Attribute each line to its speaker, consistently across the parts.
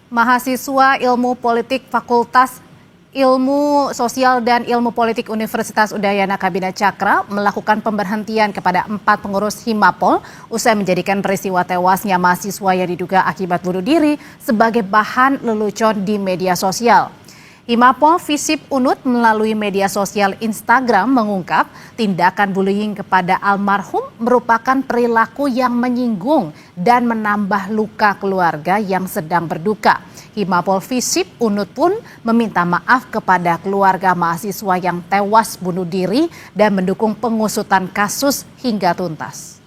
Speaker 1: Mahasiswa Ilmu Politik Fakultas Ilmu Sosial dan Ilmu Politik Universitas Udayana Kabina Cakra melakukan pemberhentian kepada 4 pengurus Himapol usai menjadikan peristiwa tewasnya mahasiswa yang diduga akibat bunuh diri sebagai bahan lelucon di media sosial. Himapol Visip Unut melalui media sosial Instagram mengungkap tindakan bullying kepada almarhum merupakan perilaku yang menyinggung dan menambah luka keluarga yang sedang berduka. Himapol Visip Unut pun meminta maaf kepada keluarga mahasiswa yang tewas bunuh diri dan mendukung pengusutan kasus hingga tuntas.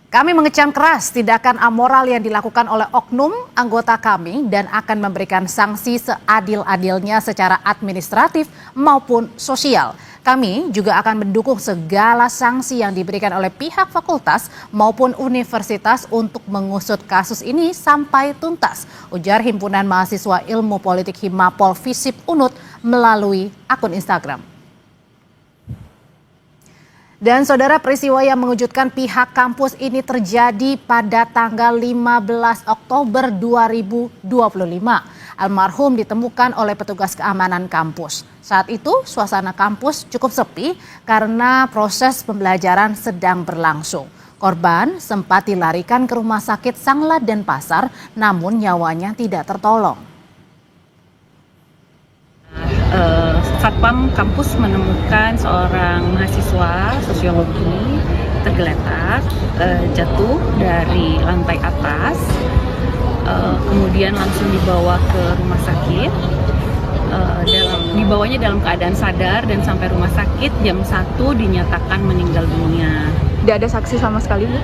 Speaker 1: Kami mengecam keras tindakan amoral yang dilakukan oleh oknum anggota kami dan akan memberikan sanksi seadil-adilnya secara administratif maupun sosial. Kami juga akan mendukung segala sanksi yang diberikan oleh pihak fakultas maupun universitas untuk mengusut kasus ini sampai tuntas, ujar Himpunan Mahasiswa Ilmu Politik Himapol Visip Unut melalui akun Instagram. Dan saudara, peristiwa yang mengejutkan pihak kampus ini terjadi pada tanggal 15 Oktober 2025. Almarhum ditemukan oleh petugas keamanan kampus. Saat itu suasana kampus cukup sepi karena proses pembelajaran sedang berlangsung. Korban sempat dilarikan ke rumah sakit Sangla Denpasar, namun nyawanya tidak tertolong.
Speaker 2: Satpam kampus menemukan seorang mahasiswa sosiologi tergeletak, jatuh dari lantai atas, kemudian langsung dibawa ke rumah sakit. Dibawanya dalam keadaan sadar dan sampai rumah sakit jam 1 dinyatakan meninggal dunia.
Speaker 3: Tidak ada saksi sama sekali, Bu?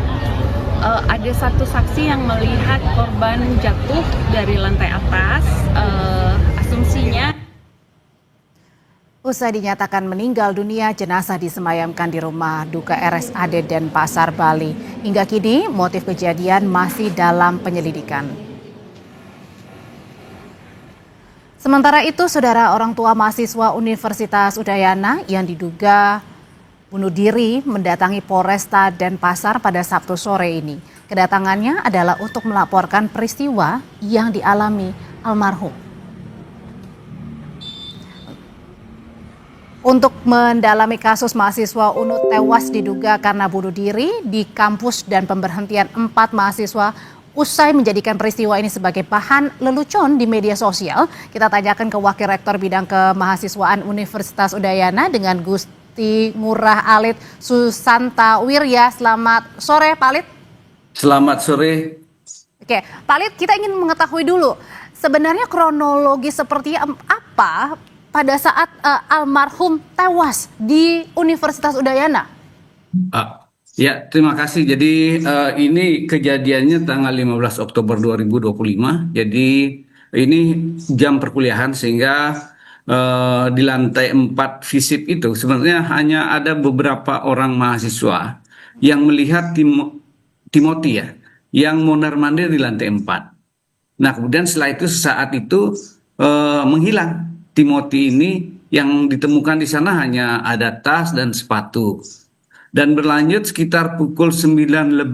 Speaker 2: Ada satu saksi yang melihat korban jatuh dari lantai atas. Asumsinya
Speaker 1: usai dinyatakan meninggal dunia, jenazah disemayamkan di rumah duka RSAD Denpasar, Bali. Hingga kini motif kejadian masih dalam penyelidikan. Sementara itu, saudara, orang tua mahasiswa Universitas Udayana yang diduga bunuh diri mendatangi Polresta Denpasar pada Sabtu sore ini. Kedatangannya adalah untuk melaporkan peristiwa yang dialami almarhum. Untuk mendalami kasus mahasiswa Unut tewas diduga karena bunuh diri di kampus dan pemberhentian 4 mahasiswa usai menjadikan peristiwa ini sebagai bahan lelucon di media sosial, kita tanyakan ke Wakil Rektor Bidang Kemahasiswaan Universitas Udayana dengan Gusti Ngurah Alit Susanta Wirya. Selamat sore, Pak Alit.
Speaker 4: Selamat sore.
Speaker 1: Oke, Pak Alit, kita ingin mengetahui dulu sebenarnya kronologi seperti apa pada saat almarhum tewas di Universitas Udayana?
Speaker 4: Ya, terima kasih. Jadi ini kejadiannya tanggal 15 Oktober 2025. Jadi ini jam perkuliahan sehingga di lantai 4 Visip itu sebenarnya hanya ada beberapa orang mahasiswa yang melihat Timothy ya, yang mondar-mandir di lantai 4. Nah, kemudian setelah itu saat itu menghilang. Timothy ini yang ditemukan di sana hanya ada tas dan sepatu. Dan berlanjut sekitar pukul 9:15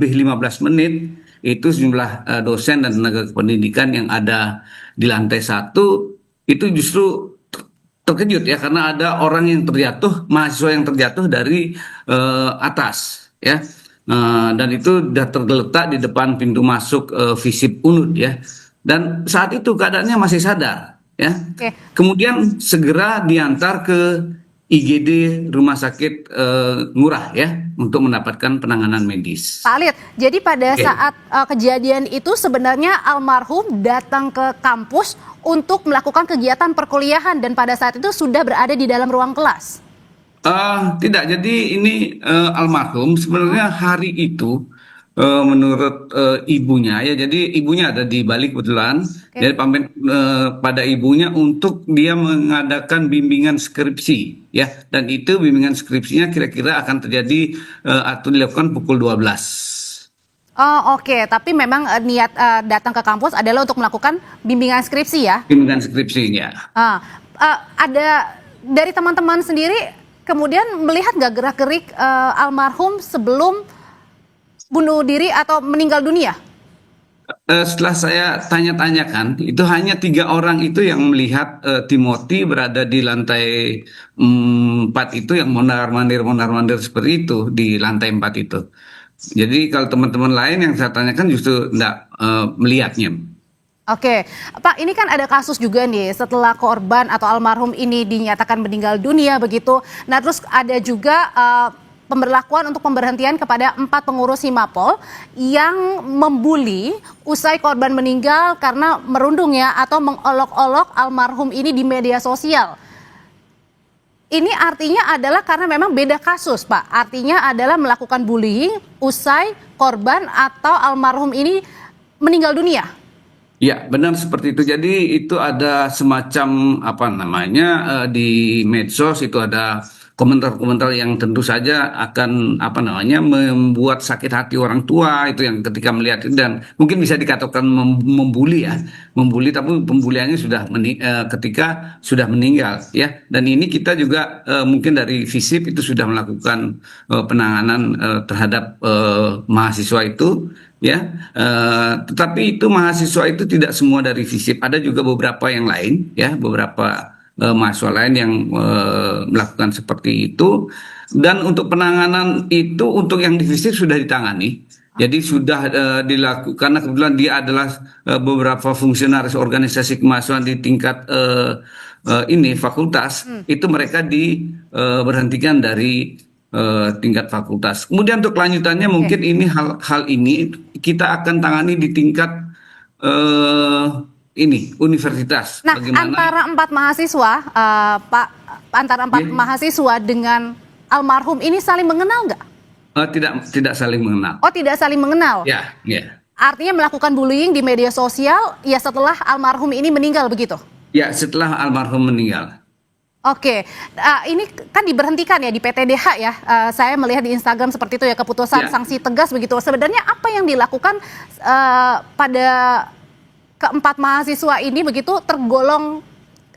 Speaker 4: itu sejumlah dosen dan tenaga pendidikan yang ada di lantai 1 itu justru terkejut ya, karena ada orang yang terjatuh, mahasiswa yang terjatuh dari atas ya. Dan itu sudah tergeletak di depan pintu masuk Visip Unut ya. Dan saat itu keadaannya masih sadar. Ya, kemudian segera diantar ke IGD Rumah Sakit Ngurah ya untuk mendapatkan penanganan medis.
Speaker 1: Pak Alit, jadi pada saat kejadian itu sebenarnya almarhum datang ke kampus untuk melakukan kegiatan perkuliahan dan pada saat itu sudah berada di dalam ruang kelas?
Speaker 4: Tidak, jadi ini almarhum sebenarnya hari itu menurut ibunya ya, jadi ibunya ada di Bali kebetulan. Jadi pamit pada ibunya untuk dia mengadakan bimbingan skripsi ya, dan itu bimbingan skripsinya kira-kira akan terjadi atau dilakukan pukul 12.
Speaker 1: Oh oke, tapi memang niat datang ke kampus adalah untuk melakukan bimbingan skripsi ya?
Speaker 4: Bimbingan skripsinya.
Speaker 1: Ada dari teman-teman sendiri kemudian melihat nggak gerak-gerik almarhum sebelum bunuh diri atau meninggal dunia?
Speaker 4: Setelah saya tanya-tanyakan, itu hanya 3 orang itu yang melihat Timothy berada di lantai 4 itu yang mondar-mandir seperti itu di lantai 4 itu. Jadi kalau teman-teman lain yang saya tanyakan justru tidak melihatnya.
Speaker 1: Oke, Pak, ini kan ada kasus juga nih setelah korban atau almarhum ini dinyatakan meninggal dunia begitu. Nah, terus ada juga pemberlakuan untuk pemberhentian kepada 4 pengurus Himapol yang membuli usai korban meninggal karena merundung ya atau mengolok-olok almarhum ini di media sosial. Ini artinya adalah karena memang beda kasus, Pak. Artinya adalah melakukan bullying usai korban atau almarhum ini meninggal dunia.
Speaker 4: Ya, benar seperti itu. Jadi itu ada semacam apa namanya di medsos itu ada komentar-komentar yang tentu saja akan apa namanya membuat sakit hati orang tua itu yang ketika melihat itu dan mungkin bisa dikatakan membuli ya, membuli tapi pembuliannya sudah ketika sudah meninggal ya. Dan ini kita juga mungkin dari FISIP itu sudah melakukan penanganan terhadap mahasiswa itu. Ya, tetapi itu mahasiswa itu tidak semua dari FISIP, ada juga beberapa yang lain, ya, beberapa mahasiswa lain yang melakukan seperti itu. Dan untuk penanganan itu untuk yang di FISIP sudah ditangani, jadi sudah dilakukan karena kebetulan dia adalah beberapa fungsionaris organisasi kemahasiswaan di tingkat ini fakultas, itu mereka diberhentikan dari tingkat fakultas. Kemudian untuk kelanjutannya mungkin ini hal ini kita akan tangani di tingkat ini universitas.
Speaker 1: Nah,
Speaker 4: bagaimana
Speaker 1: antara 4 mahasiswa, Pak, antara 4 mahasiswa dengan almarhum ini saling mengenal nggak?
Speaker 4: Tidak saling mengenal.
Speaker 1: Oh, tidak saling mengenal.
Speaker 4: Ya, ya.
Speaker 1: Artinya melakukan bullying di media sosial ya setelah almarhum ini meninggal begitu?
Speaker 4: Ya, setelah almarhum meninggal.
Speaker 1: Oke, ini kan diberhentikan ya di PTDH ya. Saya melihat di Instagram seperti itu ya, keputusan sanksi tegas begitu. Sebenarnya apa yang dilakukan pada keempat mahasiswa ini begitu tergolong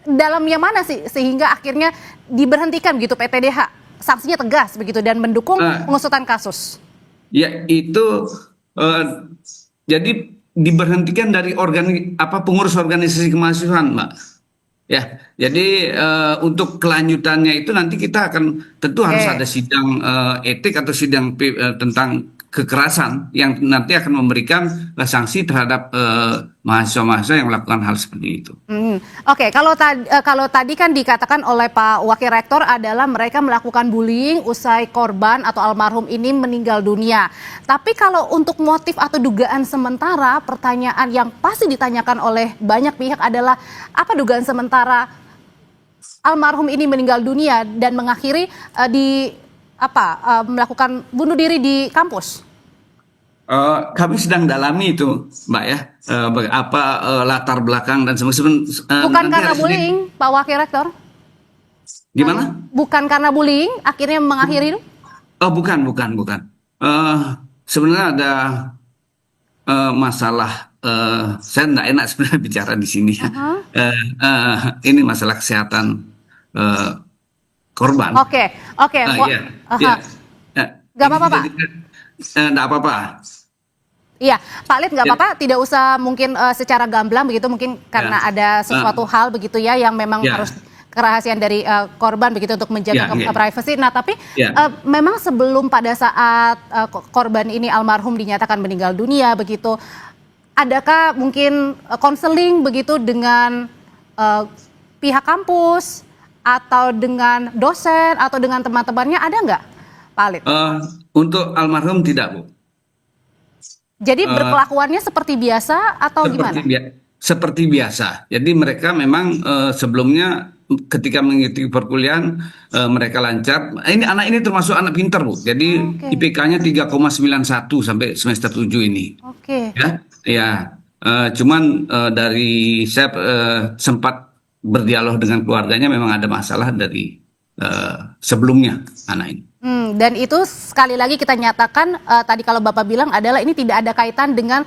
Speaker 1: dalam yang mana sih sehingga akhirnya diberhentikan begitu PTDH, sanksinya tegas begitu dan mendukung pengusutan kasus?
Speaker 4: Ya itu jadi diberhentikan dari pengurus organisasi kemahasiswaan, Mbak. Ya, jadi untuk kelanjutannya itu nanti kita akan tentu harus ada sidang etik atau sidang tentang kekerasan yang nanti akan memberikan sanksi terhadap mahasiswa-mahasiswa yang melakukan hal seperti itu.
Speaker 1: Oke, kalau tadi kan dikatakan oleh Pak Wakil Rektor adalah mereka melakukan bullying usai korban atau almarhum ini meninggal dunia. Tapi kalau untuk motif atau dugaan sementara, pertanyaan yang pasti ditanyakan oleh banyak pihak adalah apa dugaan sementara almarhum ini meninggal dunia dan mengakhiri melakukan bunuh diri di kampus?
Speaker 4: Kami sedang dalami itu, Mbak ya, latar belakang dan sebagainya.
Speaker 1: Bukan karena bullying, Pak Wakil Rektor?
Speaker 4: Gimana?
Speaker 1: Bukan karena bullying akhirnya mengakhiri itu?
Speaker 4: Oh, bukan. Sebenarnya ada masalah. Saya tidak enak sebenarnya bicara di sini ya. Ini masalah kesehatan korban.
Speaker 1: Oke. Gak apa-apa, Pak.
Speaker 4: Tidak apa-apa.
Speaker 1: Iya, Pak Lid nggak apa-apa, tidak usah mungkin secara gamblang begitu, mungkin karena ada sesuatu hal begitu ya yang memang harus kerahasiaan dari korban begitu untuk menjaga privasi. Nah, tapi memang sebelum pada saat korban ini almarhum dinyatakan meninggal dunia begitu, adakah mungkin konseling begitu dengan pihak kampus atau dengan dosen atau dengan teman-temannya, ada nggak, Pak Lid?
Speaker 4: Untuk almarhum tidak, Bu.
Speaker 1: Jadi berkelakuannya seperti biasa atau gimana?
Speaker 4: Seperti biasa. Jadi mereka memang sebelumnya ketika mengikuti perkuliahan mereka lancar. Anak ini termasuk anak pintar, Bu. Jadi IPK-nya 3,91 sampai semester 7 ini.
Speaker 1: Oke.
Speaker 4: Ya. Cuman dari saya sempat berdialog dengan keluarganya, memang ada masalah dari sebelumnya anak ini.
Speaker 1: Dan itu sekali lagi kita nyatakan tadi kalau Bapak bilang adalah ini tidak ada kaitan dengan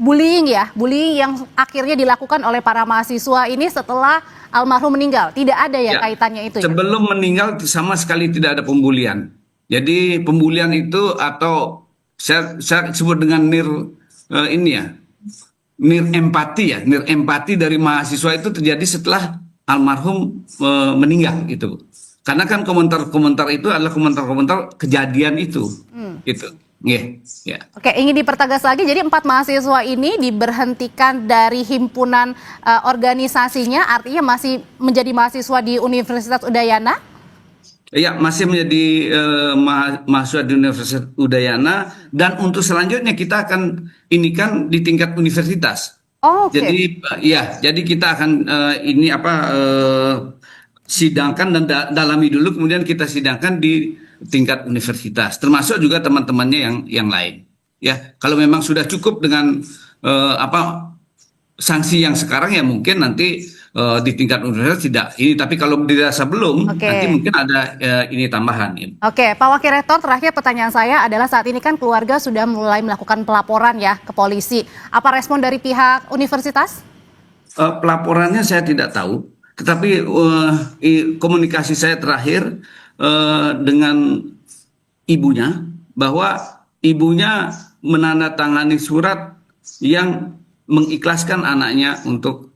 Speaker 1: bullying ya, bullying yang akhirnya dilakukan oleh para mahasiswa ini setelah almarhum meninggal, tidak ada kaitannya itu.
Speaker 4: Sebelum meninggal sama sekali tidak ada pembulian. Jadi pembulian itu atau saya sebut dengan ini ya, nir empati dari mahasiswa itu terjadi setelah almarhum meninggal gitu. Karena kan komentar-komentar itu adalah komentar-komentar kejadian itu, gitu. Ya.
Speaker 1: Oke, ingin dipertegas lagi, jadi 4 mahasiswa ini diberhentikan dari himpunan organisasinya, artinya masih menjadi mahasiswa di Universitas Udayana?
Speaker 4: Ya, masih menjadi mahasiswa di Universitas Udayana, dan untuk selanjutnya kita akan ini kan di tingkat universitas.
Speaker 1: Oh, oke.
Speaker 4: Jadi kita akan sidangkan dan dalami dulu, kemudian kita sidangkan di tingkat universitas, termasuk juga teman-temannya yang lain. Ya, kalau memang sudah cukup dengan sanksi yang sekarang, ya mungkin nanti di tingkat universitas tidak ini, tapi kalau dirasa belum, nanti mungkin ada ini tambahan.
Speaker 1: Oke, Pak Wakil Rektor, terakhir pertanyaan saya adalah saat ini kan keluarga sudah mulai melakukan pelaporan ya ke polisi. Apa respon dari pihak universitas?
Speaker 4: Pelaporannya saya tidak tahu, tetapi komunikasi saya terakhir dengan ibunya, bahwa ibunya menandatangani surat yang mengikhlaskan anaknya untuk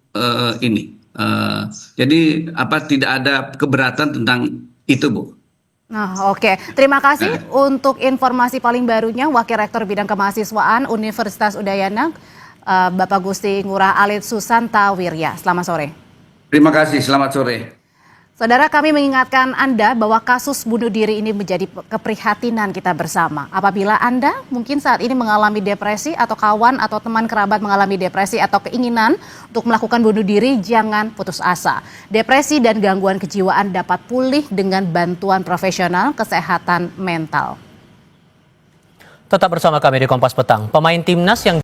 Speaker 4: ini. Jadi tidak ada keberatan tentang itu, Bu.
Speaker 1: Nah, oke. Terima kasih untuk informasi paling barunya Wakil Rektor Bidang Kemahasiswaan Universitas Udayana, Bapak Gusti Ngurah Alit Susanta Wirya. Selamat sore.
Speaker 4: Terima kasih, selamat sore.
Speaker 1: Saudara, kami mengingatkan Anda bahwa kasus bunuh diri ini menjadi keprihatinan kita bersama. Apabila Anda mungkin saat ini mengalami depresi, atau kawan atau teman kerabat mengalami depresi atau keinginan untuk melakukan bunuh diri, jangan putus asa. Depresi dan gangguan kejiwaan dapat pulih dengan bantuan profesional kesehatan mental.
Speaker 5: Tetap bersama kami di Kompas Petang. Pemain timnas yang